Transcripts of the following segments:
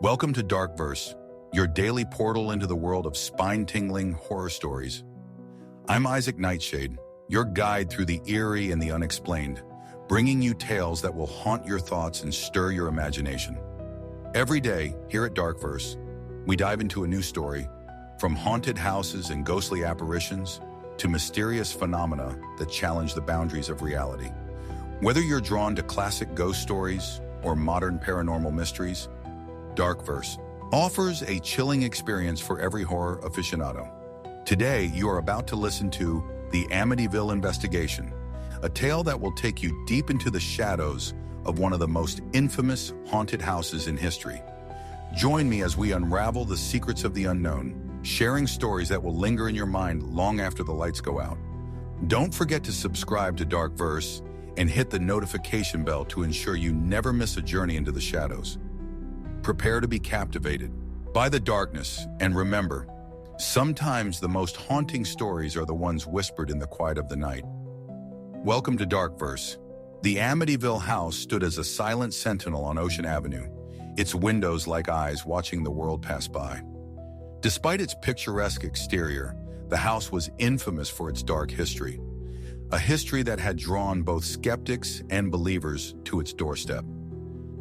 Welcome to Darkverse, your daily portal into the world of spine-tingling horror stories. I'm Isaac Nightshade, your guide through the eerie and the unexplained, bringing you tales that will haunt your thoughts and stir your imagination. Every day, here at Darkverse, we dive into a new story, from haunted houses and ghostly apparitions to mysterious phenomena that challenge the boundaries of reality. Whether you're drawn to classic ghost stories or modern paranormal mysteries, Darkverse offers a chilling experience for every horror aficionado. Today, you are about to listen to the Amityville Investigation, a tale that will take you deep into the shadows of one of the most infamous haunted houses in history. Join me as we unravel the secrets of the unknown, sharing stories that will linger in your mind long after the lights go out. Don't forget to subscribe to Darkverse and hit the notification bell to ensure you never miss a journey into the shadows. Prepare to be captivated by the darkness, and remember, sometimes the most haunting stories are the ones whispered in the quiet of the night. Welcome to Darkverse. The Amityville house stood as a silent sentinel on Ocean Avenue, its windows like eyes watching the world pass by. Despite its picturesque exterior, the house was infamous for its dark history, a history that had drawn both skeptics and believers to its doorstep.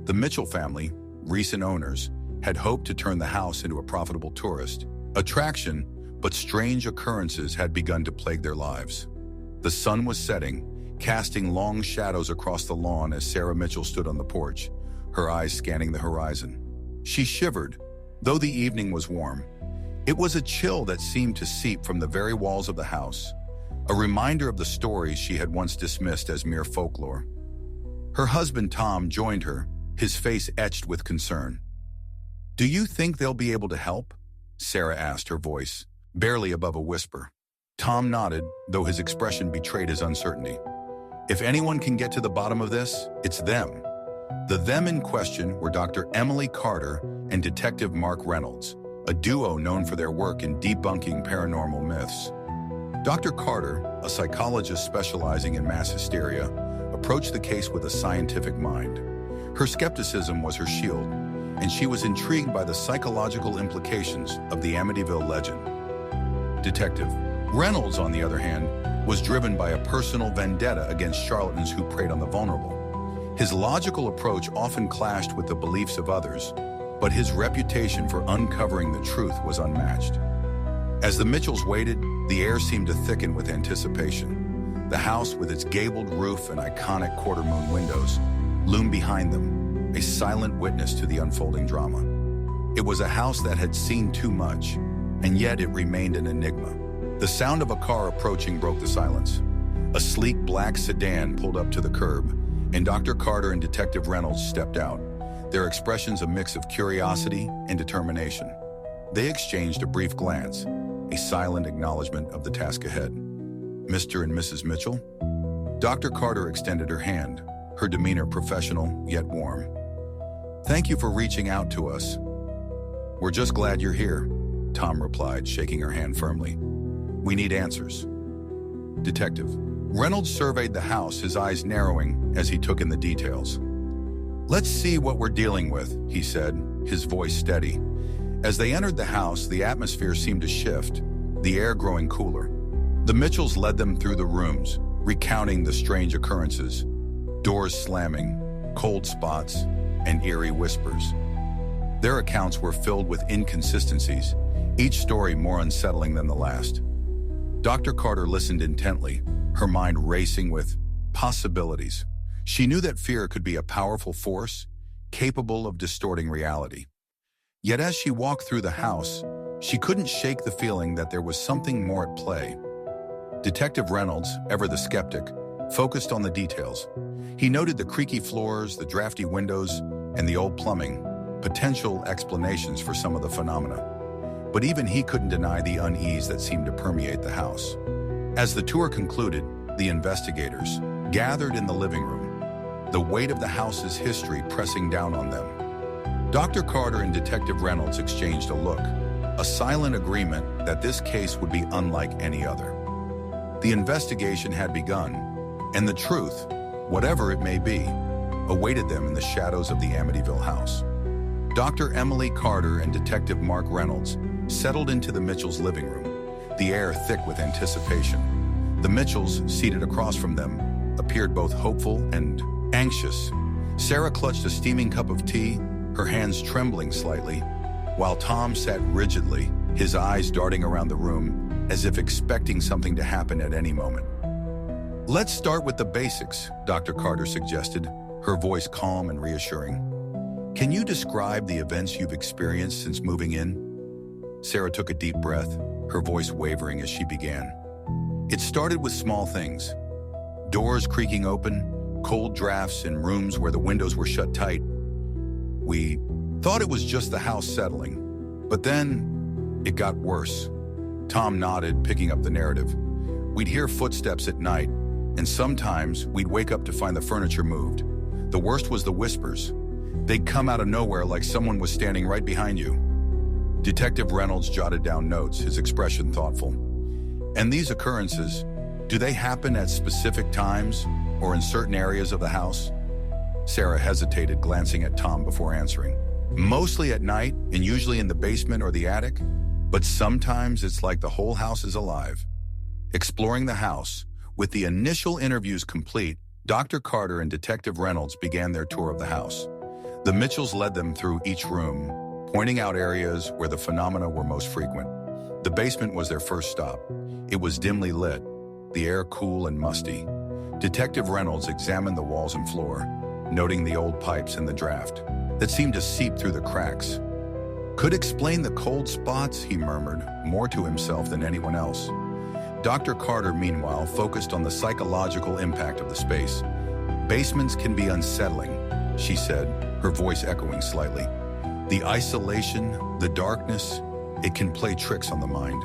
The Mitchell family, recent owners, had hoped to turn the house into a profitable tourist attraction, but strange occurrences had begun to plague their lives. The sun was setting, casting long shadows across the lawn as Sarah Mitchell stood on the porch, her eyes scanning the horizon. She shivered, though the evening was warm. It was a chill that seemed to seep from the very walls of the house, a reminder of the stories she had once dismissed as mere folklore. Her husband Tom joined her, his face etched with concern. "Do you think they'll be able to help?" Sarah asked, her voice barely above a whisper. Tom nodded, though his expression betrayed his uncertainty. "If anyone can get to the bottom of this, it's them." The them in question were Dr. Emily Carter and Detective Mark Reynolds, a duo known for their work in debunking paranormal myths. Dr. Carter, a psychologist specializing in mass hysteria, approached the case with a scientific mind. Her skepticism was her shield, and she was intrigued by the psychological implications of the Amityville legend. Detective Reynolds, on the other hand, was driven by a personal vendetta against charlatans who preyed on the vulnerable. His logical approach often clashed with the beliefs of others, but his reputation for uncovering the truth was unmatched. As the Mitchells waited, the air seemed to thicken with anticipation. The house, with its gabled roof and iconic quarter-moon windows, loomed behind them, a silent witness to the unfolding drama. It was a house that had seen too much, and yet it remained an enigma. The sound of a car approaching broke the silence. A sleek black sedan pulled up to the curb, and Dr. Carter and Detective Reynolds stepped out, their expressions a mix of curiosity and determination. They exchanged a brief glance, a silent acknowledgement of the task ahead. "Mr. and Mrs. Mitchell?" Dr. Carter extended her hand, her demeanor professional yet warm. "Thank you for reaching out to us." "We're just glad you're here," Tom replied, shaking her hand firmly. "We need answers." Detective Reynolds surveyed the house, his eyes narrowing as he took in the details. "Let's see what we're dealing with," he said, his voice steady. As they entered the house, the atmosphere seemed to shift, the air growing cooler. The Mitchells led them through the rooms, recounting the strange occurrences, doors slamming, cold spots, and eerie whispers. Their accounts were filled with inconsistencies, each story more unsettling than the last. Dr. Carter listened intently, her mind racing with possibilities. She knew that fear could be a powerful force, capable of distorting reality. Yet as she walked through the house, she couldn't shake the feeling that there was something more at play. Detective Reynolds, ever the skeptic, focused on the details. He noted the creaky floors, the drafty windows, and the old plumbing, potential explanations for some of the phenomena. But even he couldn't deny the unease that seemed to permeate the house. As the tour concluded, the investigators gathered in the living room, the weight of the house's history pressing down on them. Dr. Carter and Detective Reynolds exchanged a look, a silent agreement that this case would be unlike any other. The investigation had begun, and the truth, whatever it may be, awaited them in the shadows of the Amityville house. Dr. Emily Carter and Detective Mark Reynolds settled into the Mitchells' living room, the air thick with anticipation. The Mitchells, seated across from them, appeared both hopeful and anxious. Sarah clutched a steaming cup of tea, her hands trembling slightly, while Tom sat rigidly, his eyes darting around the room as if expecting something to happen at any moment. "Let's start with the basics," Dr. Carter suggested, her voice calm and reassuring. "Can you describe the events you've experienced since moving in?" Sarah took a deep breath, her voice wavering as she began. "It started with small things. Doors creaking open, cold drafts in rooms where the windows were shut tight. We thought it was just the house settling, but then it got worse." Tom nodded, picking up the narrative. "We'd hear footsteps at night, and sometimes we'd wake up to find the furniture moved. The worst was the whispers. They'd come out of nowhere like someone was standing right behind you." Detective Reynolds jotted down notes, his expression thoughtful. "And these occurrences, do they happen at specific times or in certain areas of the house?" Sarah hesitated, glancing at Tom before answering. "Mostly at night, and usually in the basement or the attic, but sometimes it's like the whole house is alive." Exploring the house, with the initial interviews complete, Dr. Carter and Detective Reynolds began their tour of the house. The Mitchells led them through each room, pointing out areas where the phenomena were most frequent. The basement was their first stop. It was dimly lit, the air cool and musty. Detective Reynolds examined the walls and floor, noting the old pipes and the draft that seemed to seep through the cracks. "Could explain the cold spots," he murmured, more to himself than anyone else. Dr. Carter, meanwhile, focused on the psychological impact of the space. "Basements can be unsettling," she said, her voice echoing slightly. "The isolation, the darkness, it can play tricks on the mind."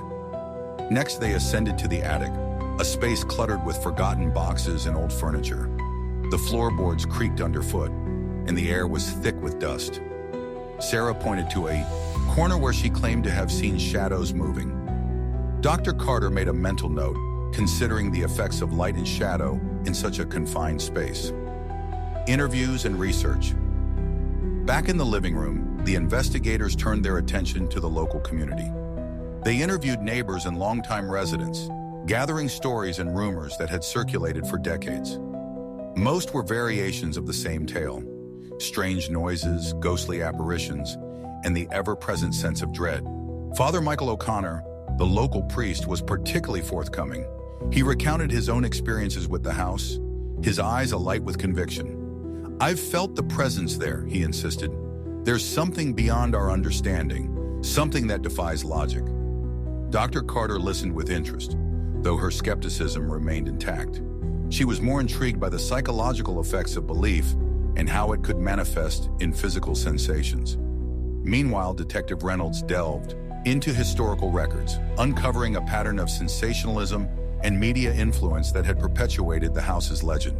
Next, they ascended to the attic, a space cluttered with forgotten boxes and old furniture. The floorboards creaked underfoot, and the air was thick with dust. Sarah pointed to a corner where she claimed to have seen shadows moving. Dr. Carter made a mental note, considering the effects of light and shadow in such a confined space. Interviews and research. Back in the living room, the investigators turned their attention to the local community. They interviewed neighbors and longtime residents, gathering stories and rumors that had circulated for decades. Most were variations of the same tale: strange noises, ghostly apparitions, and the ever-present sense of dread. Father Michael O'Connor, the local priest, was particularly forthcoming. He recounted his own experiences with the house, his eyes alight with conviction. "I've felt the presence there," he insisted. "There's something beyond our understanding, something that defies logic." Dr. Carter listened with interest, though her skepticism remained intact. She was more intrigued by the psychological effects of belief and how it could manifest in physical sensations. Meanwhile, Detective Reynolds delved into historical records, uncovering a pattern of sensationalism and media influence that had perpetuated the house's legend.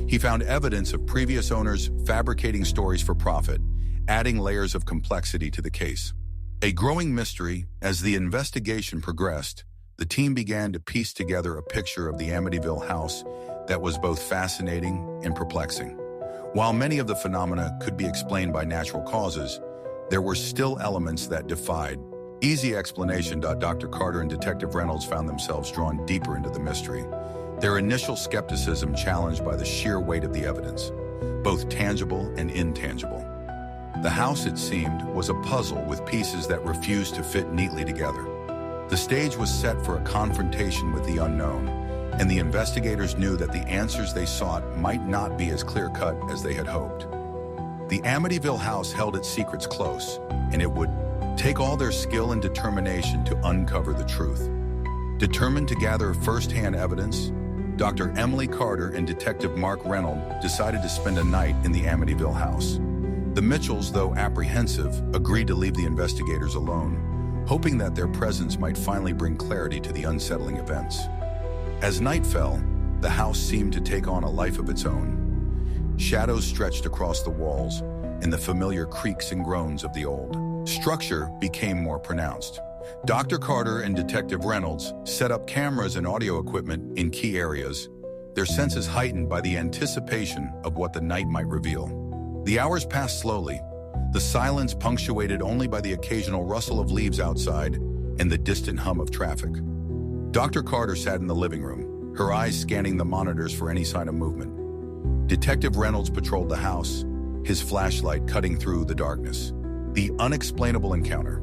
He found evidence of previous owners fabricating stories for profit, adding layers of complexity to the case. A growing mystery, as the investigation progressed, the team began to piece together a picture of the Amityville house that was both fascinating and perplexing. While many of the phenomena could be explained by natural causes, there were still elements that defied easy explanation. Dr. Carter and Detective Reynolds found themselves drawn deeper into the mystery, their initial skepticism challenged by the sheer weight of the evidence, both tangible and intangible. The house, it seemed, was a puzzle with pieces that refused to fit neatly together. The stage was set for a confrontation with the unknown, and the investigators knew that the answers they sought might not be as clear-cut as they had hoped. The Amityville house held its secrets close, and it would take all their skill and determination to uncover the truth. Determined to gather first-hand evidence, Dr. Emily Carter and Detective Mark Reynolds decided to spend a night in the Amityville house. The Mitchells, though apprehensive, agreed to leave the investigators alone, hoping that their presence might finally bring clarity to the unsettling events. As night fell, the house seemed to take on a life of its own. Shadows stretched across the walls, and the familiar creaks and groans of the old structure became more pronounced. Dr. Carter and Detective Reynolds set up cameras and audio equipment in key areas, their senses heightened by the anticipation of what the night might reveal. The hours passed slowly, the silence punctuated only by the occasional rustle of leaves outside and the distant hum of traffic. Dr. Carter sat in the living room, her eyes scanning the monitors for any sign of movement. Detective Reynolds patrolled the house, his flashlight cutting through the darkness. The unexplainable encounter.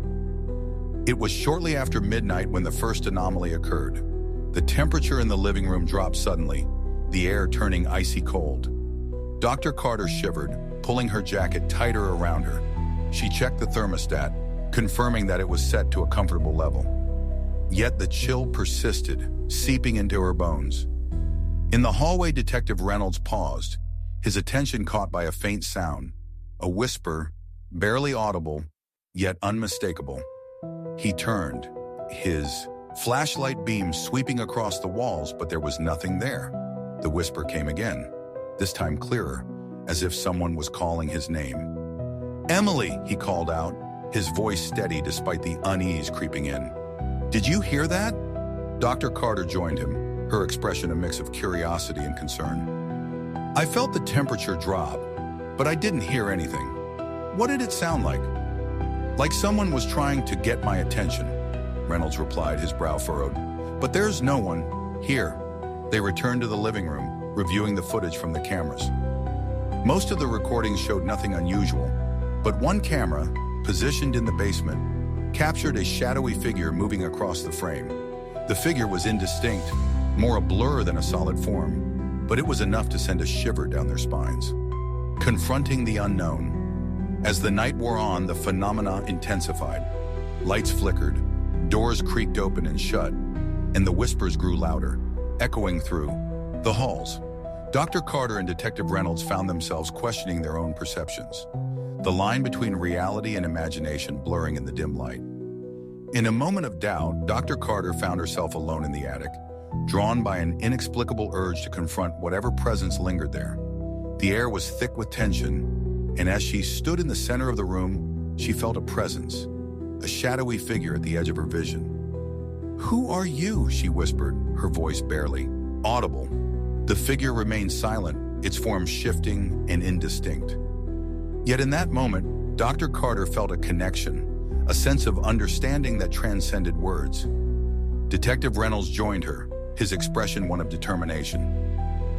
It was shortly after midnight when the first anomaly occurred. The temperature in the living room dropped suddenly, the air turning icy cold. Dr. Carter shivered, pulling her jacket tighter around her. She checked the thermostat, confirming that it was set to a comfortable level. Yet the chill persisted, seeping into her bones. In the hallway, Detective Reynolds paused, his attention caught by a faint sound, a whisper, barely audible, yet unmistakable. He turned, his flashlight beam sweeping across the walls, but there was nothing there. The whisper came again, this time clearer, as if someone was calling his name. "Emily," he called out, his voice steady despite the unease creeping in. "Did you hear that?" Dr. Carter joined him, her expression a mix of curiosity and concern. "I felt the temperature drop, but I didn't hear anything. What did it sound like?" "Like someone was trying to get my attention," Reynolds replied, his brow furrowed. "But there's no one here." They returned to the living room, reviewing the footage from the cameras. Most of the recordings showed nothing unusual, but one camera, positioned in the basement, captured a shadowy figure moving across the frame. The figure was indistinct, more a blur than a solid form, but it was enough to send a shiver down their spines. Confronting the unknown. As the night wore on, the phenomena intensified. Lights flickered, doors creaked open and shut, and the whispers grew louder, echoing through the halls. Dr. Carter and Detective Reynolds found themselves questioning their own perceptions, the line between reality and imagination blurring in the dim light. In a moment of doubt, Dr. Carter found herself alone in the attic, drawn by an inexplicable urge to confront whatever presence lingered there. The air was thick with tension, and as she stood in the center of the room, she felt a presence, a shadowy figure at the edge of her vision. "Who are you?" she whispered, her voice barely audible. The figure remained silent, its form shifting and indistinct. Yet in that moment, Dr. Carter felt a connection, a sense of understanding that transcended words. Detective Reynolds joined her, his expression one of determination.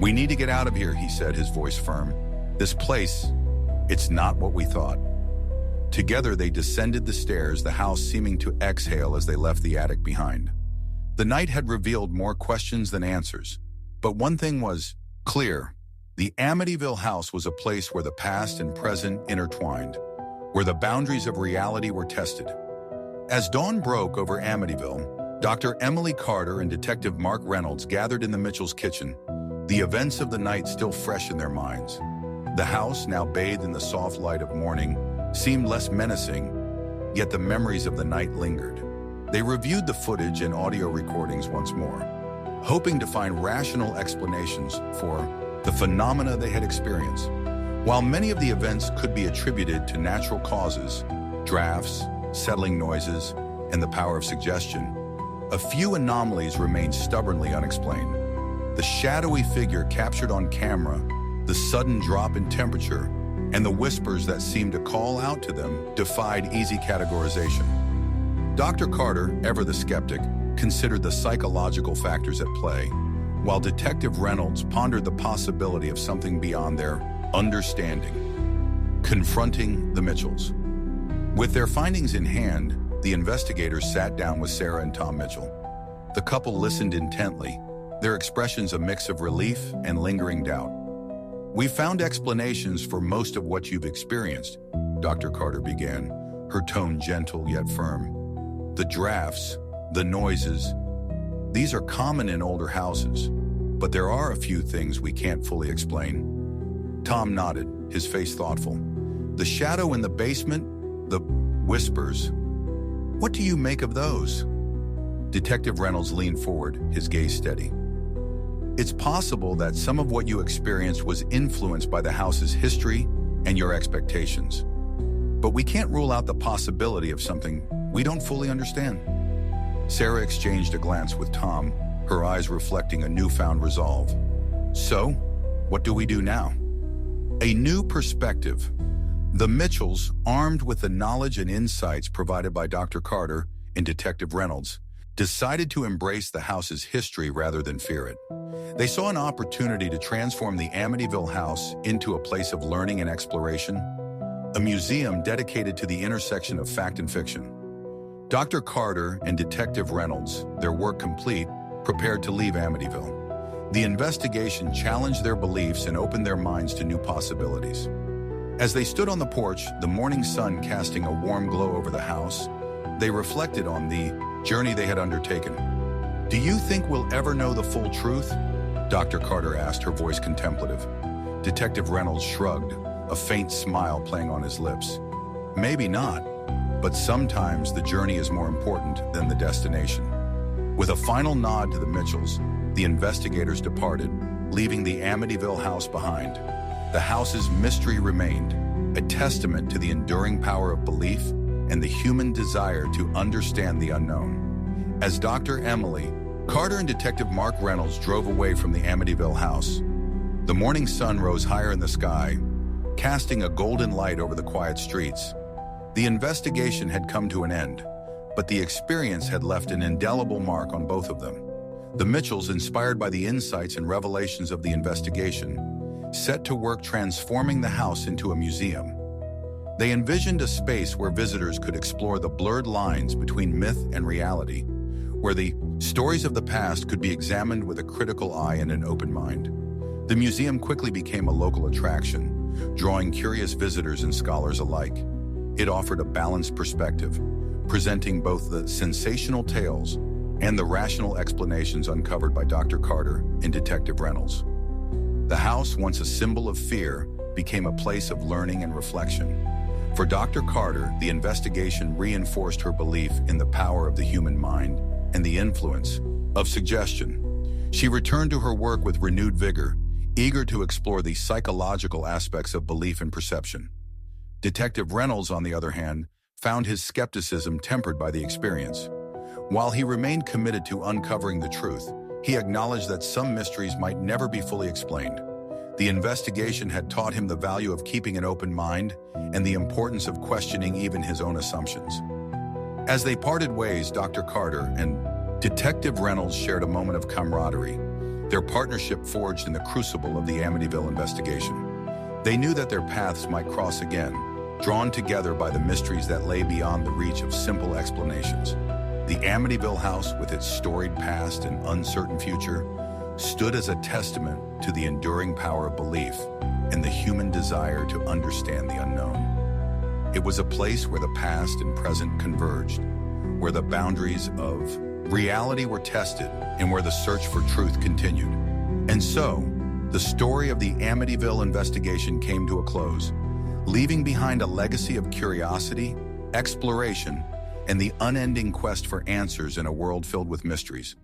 "We need to get out of here," he said, his voice firm. "This place, it's not what we thought." Together they descended the stairs, the house seeming to exhale as they left the attic behind. The night had revealed more questions than answers, but one thing was clear. The Amityville house was a place where the past and present intertwined, where the boundaries of reality were tested. As dawn broke over Amityville, Dr. Emily Carter and Detective Mark Reynolds gathered in the Mitchell's kitchen, the events of the night still fresh in their minds. The house, now bathed in the soft light of morning, seemed less menacing, yet the memories of the night lingered. They reviewed the footage and audio recordings once more, hoping to find rational explanations for the phenomena they had experienced. While many of the events could be attributed to natural causes, drafts, settling noises, and the power of suggestion, a few anomalies remained stubbornly unexplained. The shadowy figure captured on camera, the sudden drop in temperature, and the whispers that seemed to call out to them defied easy categorization. Dr. Carter, ever the skeptic, considered the psychological factors at play, while Detective Reynolds pondered the possibility of something beyond their understanding. Confronting the Mitchells. With their findings in hand, the investigators sat down with Sarah and Tom Mitchell. The couple listened intently, their expressions a mix of relief and lingering doubt. "We found explanations for most of what you've experienced," Dr. Carter began, her tone gentle yet firm. "The drafts, the noises, these are common in older houses, but there are a few things we can't fully explain." Tom nodded, his face thoughtful. "The shadow in the basement, the whispers. What do you make of those?" Detective Reynolds leaned forward, his gaze steady. "It's possible that some of what you experienced was influenced by the house's history and your expectations. But we can't rule out the possibility of something we don't fully understand." Sarah exchanged a glance with Tom, her eyes reflecting a newfound resolve. "So, what do we do now?" A new perspective. The Mitchells, armed with the knowledge and insights provided by Dr. Carter and Detective Reynolds, decided to embrace the house's history rather than fear it. They saw an opportunity to transform the Amityville house into a place of learning and exploration, a museum dedicated to the intersection of fact and fiction. Dr. Carter and Detective Reynolds, their work complete, prepared to leave Amityville. The investigation challenged their beliefs and opened their minds to new possibilities. As they stood on the porch, the morning sun casting a warm glow over the house, they reflected on the journey they had undertaken. "Do you think we'll ever know the full truth?" Dr. Carter asked, her voice contemplative. Detective Reynolds shrugged, a faint smile playing on his lips. "Maybe not, but sometimes the journey is more important than the destination." With a final nod to the Mitchells, the investigators departed, leaving the Amityville house behind. The house's mystery remained, a testament to the enduring power of belief and the human desire to understand the unknown. As Dr. Emily Carter and Detective Mark Reynolds drove away from the Amityville house, the morning sun rose higher in the sky, casting a golden light over the quiet streets. The investigation had come to an end, but the experience had left an indelible mark on both of them. The Mitchells, inspired by the insights and revelations of the investigation, set to work transforming the house into a museum. They envisioned a space where visitors could explore the blurred lines between myth and reality, where the stories of the past could be examined with a critical eye and an open mind. The museum quickly became a local attraction, drawing curious visitors and scholars alike. It offered a balanced perspective, presenting both the sensational tales and the rational explanations uncovered by Dr. Carter and Detective Reynolds. The house, once a symbol of fear, became a place of learning and reflection. For Dr. Carter, the investigation reinforced her belief in the power of the human mind and the influence of suggestion. She returned to her work with renewed vigor, eager to explore the psychological aspects of belief and perception. Detective Reynolds, on the other hand, found his skepticism tempered by the experience. While he remained committed to uncovering the truth, he acknowledged that some mysteries might never be fully explained. The investigation had taught him the value of keeping an open mind and the importance of questioning even his own assumptions. As they parted ways, Dr. Carter and Detective Reynolds shared a moment of camaraderie, their partnership forged in the crucible of the Amityville investigation. They knew that their paths might cross again, drawn together by the mysteries that lay beyond the reach of simple explanations. The Amityville house, with its storied past and uncertain future, stood as a testament to the enduring power of belief and the human desire to understand the unknown. It was a place where the past and present converged, where the boundaries of reality were tested, and where the search for truth continued. And so, the story of the Amityville investigation came to a close, leaving behind a legacy of curiosity, exploration, and the unending quest for answers in a world filled with mysteries.